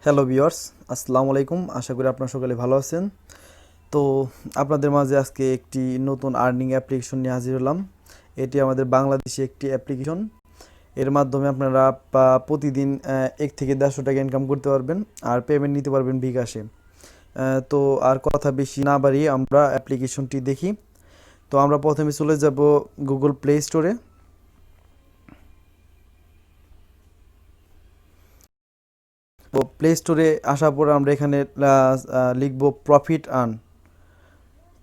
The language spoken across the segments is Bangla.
হ্যালো ভিউয়ার্স, আসসালামু আলাইকুম। আশা করি আপনারা সকলে ভালো আছেন। তো আপনাদের মাঝে আজকে একটি নতুন আর্নিং অ্যাপ্লিকেশন নিয়ে হাজির হলাম। এটি আমাদের বাংলাদেশি একটি অ্যাপ্লিকেশন। এর মাধ্যমে আপনারা প্রতিদিন 1 থেকে 150 টাকা ইনকাম করতে পারবেন আর পেমেন্ট নিতে পারবেন বিকাশে। তো আর কথা বেশি না বাড়িয়ে আমরা অ্যাপ্লিকেশনটি দেখি। তো আমরা প্রথমে চলে যাব গুগল প্লে স্টোরে। তো প্লে স্টোরে আসার পর আমরা এখানে লিখব প্রফিট আর্ন।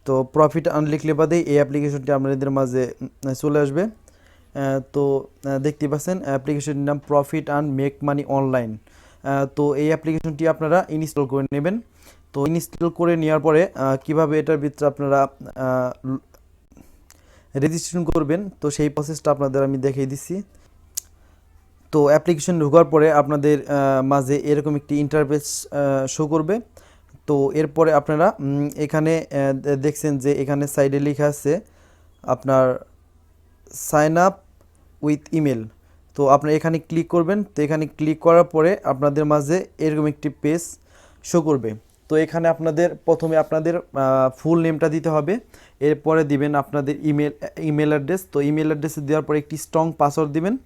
তো প্রফিট আর্ন লিখলে বাদেই এই অ্যাপ্লিকেশনটি আপনাদের মাঝে চলে আসবে। তো দেখতে পাচ্ছেন অ্যাপ্লিকেশনটির নাম profit earn make money online. তো এই অ্যাপ্লিকেশনটি আপনারা ইনস্টল করে নেবেন। তো ইনস্টল করে নেওয়ার পরে কিভাবে এটার ভিতরে আপনারা রেজিস্ট্রেশন করবেন, তো সেই প্রসেসটা আপনাদের আমি দেখিয়ে দিচ্ছি। তো অ্যাপ্লিকেশন ঢোকার পরে আপনাদের মাঝে এরকম একটি ইন্টারফেস শো করবে। তো এরপরে আপনারা এখানে দেখছেন যে এখানে সাইডে লেখা আছে আপনার সাইন আপ উইথ ইমেল। তো আপনারা এখানে ক্লিক করবেন। তো এখানে ক্লিক করার পরে আপনাদের মাঝে এরকম একটি পেজ শো করবে। তো এখানে আপনাদের প্রথমে আপনাদের ফুল নেমটা দিতে হবে, এরপরে দিবেন আপনাদের ইমেল অ্যাড্রেস। তো ইমেল অ্যাড্রেসে দেওয়ার পরে একটি স্ট্রং পাসওয়ার্ড দিবেন।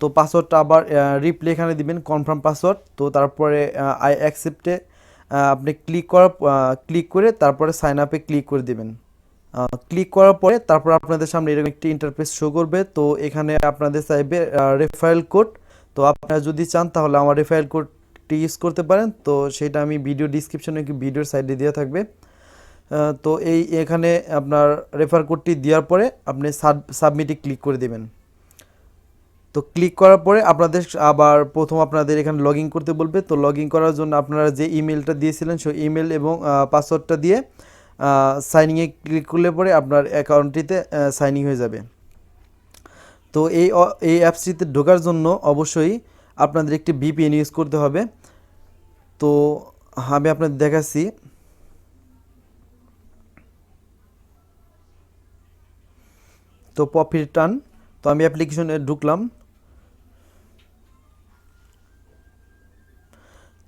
তো পাসওয়ার্ডটা আবার রিপ্লে এখানে দিবেন কনফার্ম পাসওয়ার্ড। তো তারপরে আই অ্যাকসেপ্টে আপনি ক্লিক করে তারপরে সাইন আপে ক্লিক করে দিবেন। ক্লিক করার পরে তারপর আপনাদের সামনে এরকম একটি ইন্টারফেস শো করবে। তো এখানে আপনাদের চাইবে রেফারেল কোড। তো আপনারা যদি চান তাহলে আমার রেফারেল কোডটি ইউজ করতে পারেন। তো সেটা আমি ভিডিও ডিসক্রিপশনে ভিডিওর সাইডে দেওয়া থাকবে। তো এখানে আপনার রেফার কোডটি দেওয়ার পরে আপনি সাবমিটে ক্লিক করে দেবেন। তো ক্লিক করার পরে আপনাদের আবার প্রথম আপনাদের এখানে লগ ইন করতে বলবে। তো লগ ইন করার জন্য আপনারা যে ইমেলটা দিয়েছিলেন সেই ইমেল এবং পাসওয়ার্ডটা দিয়ে সাইনিংয়ে ক্লিক করলে পরে আপনার অ্যাকাউন্টটিতে সাইনিং হয়ে যাবে। তো এই অ্যাপসটিতে ঢোকার জন্য অবশ্যই আপনাদের একটি ভিপিএন ইউজ করতে হবে। তো আমি আপনাদের দেখাচ্ছি। তো প্রফিট টার্ন, তো আমি অ্যাপ্লিকেশনে ঢুকলাম।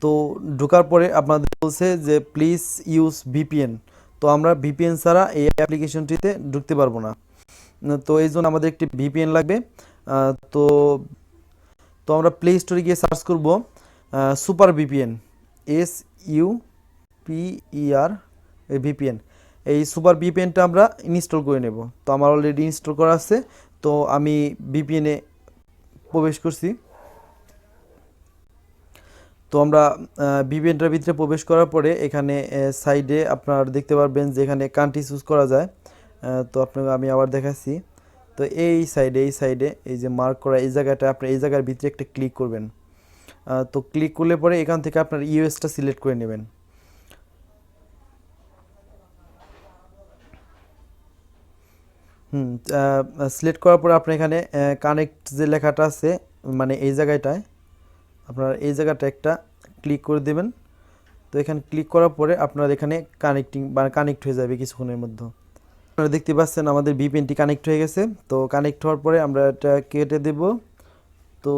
তো ঢোকার পরে আপনাদের বলছে যে প্লিজ ইউজ ভিপিএন। তো আমরা ভিপিএন ছাড়া এই অ্যাপ্লিকেশনটিতে ঢুকতে পারবো না। তো এই জন্য আমাদের একটি ভিপিএন লাগবে। তো তো আমরা প্লে স্টোরে গিয়ে সার্চ করব সুপার ভিপিএন, SUPER ভিপিএন। এই সুপার ভিপিএনটা আমরা ইনস্টল করে নেব। তো আমার অলরেডি ইনস্টল করা আছে। তো আমি ভিপিএনে প্রবেশ করছি। তো আমরা ভিপিএনটার ভিতরে প্রবেশ করার পরে এখানে সাইডে আপনার দেখতে পারবেন যে এখানে কান্ট্রি চুজ করা যায়। তো আপনাকে আমি আবার দেখাচ্ছি। তো এই সাইডে এই যে মার্ক করা এই জায়গাটা আপনি এই জায়গার ভিতরে একটা ক্লিক করবেন। তো ক্লিক করলে পরে এখান থেকে আপনার ইউএসটা সিলেক্ট করে নেবেন। সিলেক্ট করার পরে আপনি এখানে কানেক্ট যে লেখাটা আছে মানে এই জায়গাটায় আপনার এই জায়গাটা একটা ক্লিক করে দেবেন। তো এখানে ক্লিক করার পরে আপনার এখানে কানেক্ট হয়ে যাবে কিছুক্ষণের মধ্যে। আপনারা দেখতে পাচ্ছেন আমাদের ভিপিএনটি কানেক্ট হয়ে গেছে। তো কানেক্ট হওয়ার পরে আমরা এটা কেটে দেব। তো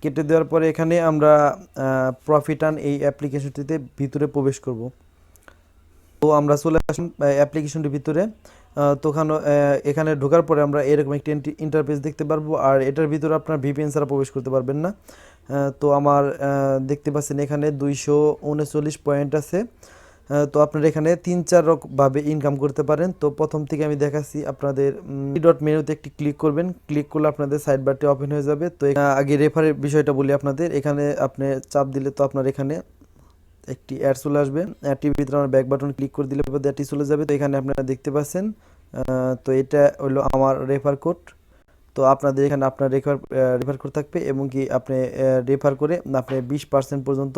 কেটে দেওয়ার পরে এখানে আমরা প্রফিট আর্ন এই অ্যাপ্লিকেশনটিতে ভিতরে প্রবেশ করব। তো আমরা চলে আসলাম অ্যাপ্লিকেশনটির ভিতরে। তো এখানে ঢোকার পরে আমরা এরকম একটি ইন্টারফেস দেখতে পারবো। আর এটার ভিতরে আপনার ভিপিএন ছাড়া প্রবেশ করতে পারবেন না। তো আমার দেখতে পাচ্ছেন এখানে 239 পয়েন্ট আছে। তো আপনারা এখানে 3-4 ভাবে ইনকাম করতে পারেন। তো প্রথম থেকে আমি দেখাচ্ছি আপনাদের ডট মেনুতে একটি ক্লিক করবেন। ক্লিক করলে আপনাদের সাইড বারটি ওপেন হয়ে যাবে। তো আগে রেফারের বিষয়টা বলি আপনাদের। এখানে আপনি চাপ দিলে তো আপনার এখানে একটি অ্যাড চলে আসবে। অ্যাডটির ভিতরে আমার ব্যাক বাটন ক্লিক করে দিলে অ্যাডটি চলে যাবে। তো এখানে আপনারা দেখতে পাচ্ছেন তো এটা হলো আমার রেফার কোড। তো আপনাদের এখানে আপনার রেফার কোড থাকবে এবং কি আপনি রেফার করে আপনি 20% পর্যন্ত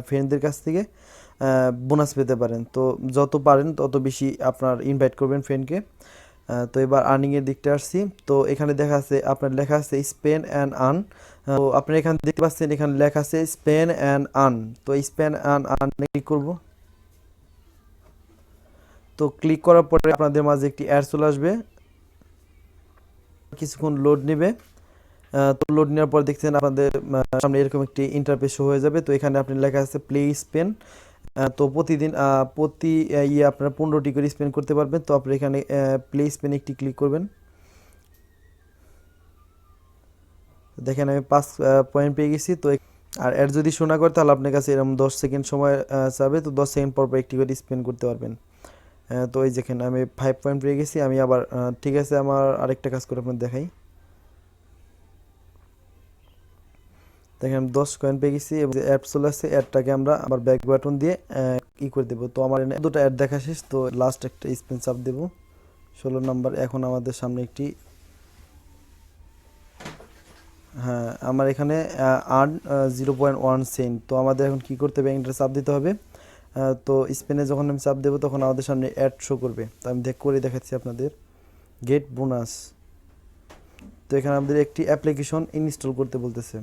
ফ্রেন্ডদের কাছ থেকে বোনাস পেতে পারেন। তো যত পারেন তত বেশি আপনার ইনভাইট করবেন ফ্রেন্ডকে। তো এবার আর্নিংয়ের দিকটা আসছি। তো এখানে আপনার লেখা আছে স্পেন অ্যান্ড আর্ন। তো আপনি এখানে দেখতে পাচ্ছেন এখানে লেখা আছে স্পেন অ্যান্ড আর্ন। তো স্পেন অ্যান্ড আর্ন ক্লিক করব। তো ক্লিক করার পরে আপনাদের মাঝে একটি অ্যাড চলে আসবে, কিছুক্ষণ লোড নেবে। তো লোড নেওয়ার পর দেখছেন আপনাদের সামনে এরকম একটি ইন্টারফেস শো হয়ে যাবে। তো এখানে আপনি লেখা আছে প্লে স্পেন। তো প্রতিদিন প্রতি ইয়ে আপনারা 15টি করে স্পেন করতে পারবেন। তো আপনি এখানে প্লে স্পেন একটি ক্লিক করবেন। দেখেন আমি 5 পয়েন্ট পেয়ে গেছি। তো আর এর যদি শোনা করে তাহলে আপনার কাছে এরকম 10 সেকেন্ড সময় চাবে। তো 10 সেকেন্ড পর পর একটি করে স্পেন করতে পারবেন। তো এই যেখানে আমি 5 পয়েন্ট পেয়ে গেছি। আমি আবার ঠিক আছে, আমার আরেকটা কাজ করে আপনার দেখাই। দেখেন আমি 10 কয়েন পেয়ে গেছি এবং অ্যাড চলে আসছে। অ্যাডটাকে আমরা আবার ব্যাক বাটন দিয়ে ই করে দেবো। তো আমার দুটো অ্যাড দেখা শেষ। তো লাস্ট একটা স্পেন চাপ দেবো 16 নাম্বার। এখন আমাদের সামনে একটি, হ্যাঁ আমার এখানে আর্ন 0.1 সেন্ট। তো আমাদের এখন কী করতে হবে, এন্টার চাপ দিতে হবে। তো স্পেনে যখন আমি চাপ দেবো তখন আমাদের সামনে অ্যাড শো করবে। তো আমি করে দেখাচ্ছি আপনাদের, গেট বোনাস। তো এখানে আমাদের একটি অ্যাপ্লিকেশন ইনস্টল করতে বলতেছে।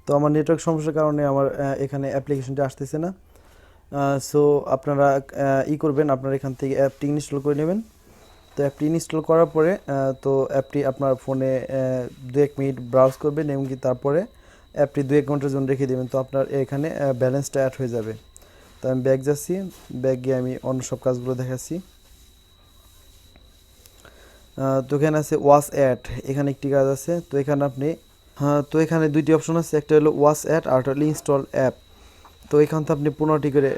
তো আমার নেটওয়ার্ক সমস্যার কারণে আমার এখানে অ্যাপ্লিকেশনটা আসতেছে না। সো আপনারা করবেন, আপনারা এখান থেকে অ্যাপটি ইনস্টল করে নেবেন। তো অ্যাপটি ইনস্টল করার পরে তো অ্যাপটি আপনার ফোনে 2-1 মিনিট ব্রাউজ করবেন এবং কি তারপরে অ্যাপটি 2-1 ঘন্টার জন্য রেখে দেবেন। তো আপনার এখানে ব্যালেন্সটা অ্যাড হয়ে যাবে। তো আমি ব্যাক যাচ্ছি, ব্যাক গিয়ে আমি অন্য সব কাজগুলো দেখাচ্ছি। তো এখানে আছে ওয়াচ অ্যাড, এখানে একটি কাজ আছে। তো এখানে আপনি তো এখানে দুইটি অপশন আছে, একটা হলো ওয়াচ অ্যাড আর একটা হলো ইনস্টল অ্যাপ। তো এখান থেকে আপনি 15টি করে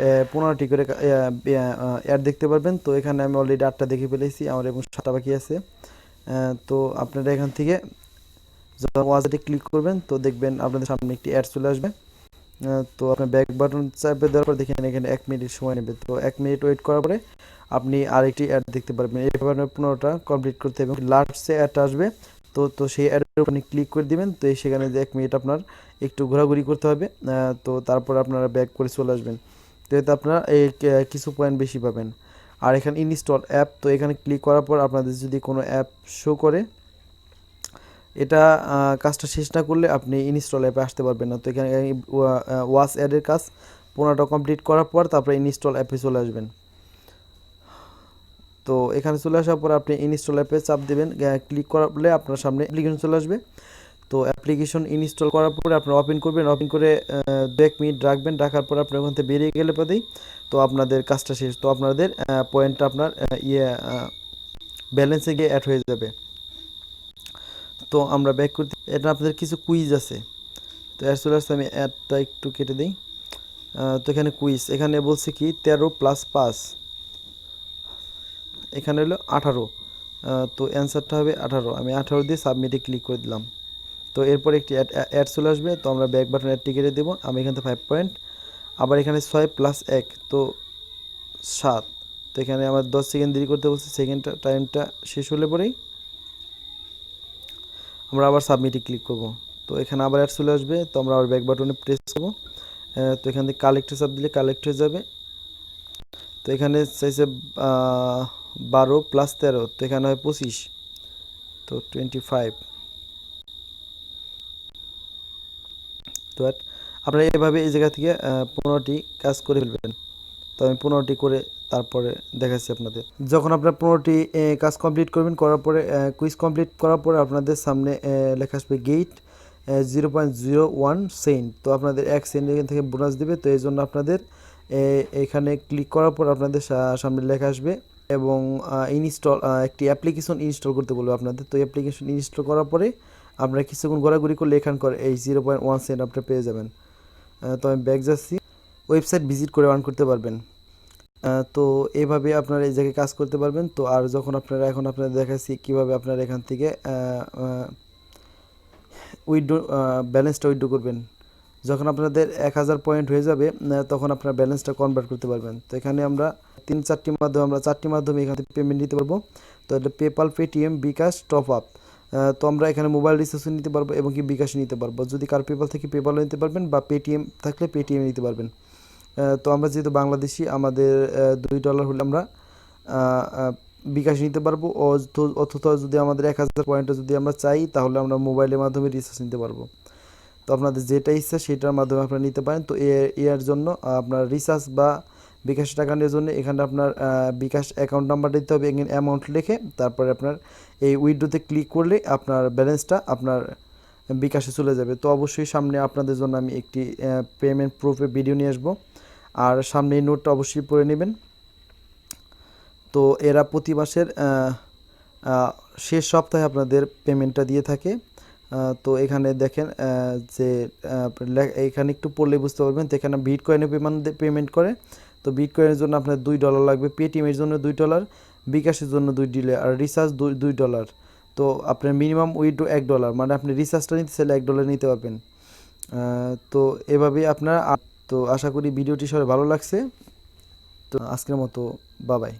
অ্যাড দেখতে পারবেন। তো এখানে আমি অলরেডি 8টা দেখে ফেলেছি, আমার এবং 7টা বাকি আছে। তো আপনারা এখান থেকে যখন ওয়াচে ক্লিক করবেন তো দেখবেন আপনাদের সামনে একটি অ্যাড চলে আসবে। তো আপনার ব্যাক বাটন চাপে দেওয়ার পর দেখেন এখানে 1 মিনিট সময় নেবে। তো 1 মিনিট ওয়েট করার পরে আপনি আরেকটি অ্যাড দেখতে পারবেন। এইভাবে আপনার 15টা কমপ্লিট করতে হবে। লাস্ট যে অ্যাডটা আসবে তো সেই অ্যাডের উপর আপনি ক্লিক করে দিবেন। তো সেখানে যে 1 মিনিট আপনার একটু ঘোরাঘুরি করতে হবে। তো তারপর আপনারা ব্যাক করে চলে আসবেন। তো এতে আপনারা এই কিছু পয়েন্ট বেশি পাবেন। আর এখানে ইনস্টল অ্যাপ, তো এখানে ক্লিক করার পর আপনাদের যদি কোনো অ্যাপ শো করে, এটা কাজটা শেষ না করলে আপনি ইনস্টল অ্যাপে আসতে পারবেন না। তো এখানে ওয়াচ অ্যাডের কাজ 15টা কমপ্লিট করার পর তারপরে ইনস্টল অ্যাপে চলে আসবেন। তো এখানে চলে আসার পর আপনি ইনস্টল অ্যাপে চাপ দেবেন। ক্লিক করলে আপনার সামনে অ্যাপ্লিকেশন চলে আসবে। তো অ্যাপ্লিকেশন ইনস্টল করার পরে আপনারা ওপেন করবেন, ওপেন করে 2-1 মিনিট রাখবেন। রাখার পর আপনার ওখান থেকে বেরিয়ে গেলে পরেই তো আপনাদের কাজটা শেষ। তো আপনাদের পয়েন্টটা আপনার ব্যালেন্সে গিয়ে অ্যাড হয়ে যাবে। তো আমরা ব্যাক করতে, এটা আপনাদের কিছু কুইজ আছে। তো অ্যাড চলে আসছে, আমি অ্যাডটা একটু কেটে দিই। তো এখানে কুইজ, এখানে বলছে কি 13 + 5, এখানে হলো 18। তো অ্যান্সারটা হবে 18। আমি 18 দিয়ে সাবমিটে ক্লিক করে দিলাম। তো এরপর একটি অ্যাড চলে আসবে। তো আমরা ব্যাক বাটন অ্যাডটি কেটে দেবো। আমি এখান থেকে 5 পয়েন্ট, আবার এখানে 6 + 1 তো 7। তো এখানে আমার 10 সেকেন্ড দেরি করতে বলছে। সেকেন্ডটা টাইমটা শেষ হলে পরেই আমরা আবার সাবমিটে ক্লিক করব। তো এখানে আবার অ্যাড চলে আসবে। তো আমরা আবার ব্যাক বাটনে প্রেস করবো। তো এখান থেকে কালেক্টে চাপ দিলে কালেক্ট হয়ে যাবে। তো এখানে চাইছে 12 + 13, তো এখানে হয় 25, তো 25। তো আপনারা এভাবে এই জায়গা থেকে 15টি কাজ করে ফেলবেন। তো আমি 15টি করে তারপরে দেখাচ্ছি আপনাদের। যখন আপনার 15টি কাজ কমপ্লিট করবেন, করার পরে কুইজ কমপ্লিট করার পরে আপনাদের সামনে লেখা আসবে গেট 0.01 সেন্ট। তো আপনাদের 1 সেন্ট এখান থেকে বোনাস দেবে। তো এই জন্য আপনাদের এখানে ক্লিক করার পর আপনাদের সামনে লেখা আসবে এবং ইনস্টল একটি অ্যাপ্লিকেশন ইনস্টল করতে বলবে আপনাদের। তো অ্যাপ্লিকেশন ইনস্টল করার পরে আপনারা কিছুক্ষণ ঘোরাঘুরি করলে এখানকার এই 0.1 সেন্ট আপনারা পেয়ে যাবেন। তো আমি ব্যাক যাচ্ছি, ওয়েবসাইট ভিজিট করে আর্ন করতে পারবেন। তো এইভাবে আপনারা এই জায়গায় কাজ করতে পারবেন। তো আর যখন আপনারা এখন আপনাদের দেখাচ্ছি কীভাবে আপনারা এখান থেকে উইথড্র ব্যালেন্সটা উইথড্র করবেন। যখন আপনাদের 1000 পয়েন্ট হয়ে যাবে তখন আপনারা ব্যালেন্সটা কনভার্ট করতে পারবেন। তো এখানে আমরা 3-4টি মাধ্যমে, আমরা 4টি মাধ্যমে এখান থেকে পেমেন্ট নিতে পারবো। তো এটা পেপাল, পেটিএম, বিকাশ, টপ আপ। তো আমরা এখানে মোবাইল রিচার্জও নিতে পারবো এবং কি বিকাশ নিতে পারবো। যদি কার পেপাল থেকে পেপালও নিতে পারবেন বা পেটিএম থাকলে পেটিএম নিতে পারবেন। তো আমরা যেহেতু বাংলাদেশি, আমাদের $2 হলে আমরা বিকাশ নিতে পারবো। অথবা যদি আমাদের 1000 পয়েন্টে যদি আমরা চাই তাহলে আমরা মোবাইলের মাধ্যমে রিচার্জ নিতে পারবো। তো আপনাদের যেটা ইচ্ছা সেটার মাধ্যমে আপনারা নিতে পারেন। তো এর জন্য আপনার রিচার্জ বা বিকাশ টাকা নেওয়ার জন্য এখানে আপনার বিকাশ অ্যাকাউন্ট নাম্বার দিতে হবে, এখানে অ্যামাউন্ট লিখে তারপরে আপনার এই উইথড্রোতে ক্লিক করলে আপনার ব্যালেন্সটা আপনার বিকাশে চলে যাবে। তো অবশ্যই সামনে আপনাদের জন্য আমি একটি পেমেন্ট প্রুফের ভিডিও নিয়ে আসবো, আর সামনে এই নোটটা অবশ্যই পড়ে নেবেন। তো এরা প্রতি মাসের শেষ সপ্তাহে আপনাদের পেমেন্টটা দিয়ে থাকে। তো এখানে দেখেন যে এখানে একটু পড়লে বুঝতে পারবেন। তো এখানে বিটকয়েনে পেমেন্ট করে। তো বিটকয়েনের জন্য আপনার $2 লাগবে, পেটিএমের জন্য $2, বিকাশের জন্য $2, আর রিচার্জ $2। তো আপনার মিনিমাম উইথড্র $1, মানে আপনি রিচার্জটা নিতে চাইলে $1 নিতে পারবেন। তো এভাবেই আপনার। তো আশা করি ভিডিওটি সবাই ভালো লাগছে। তো আজকের মতো বাবাই।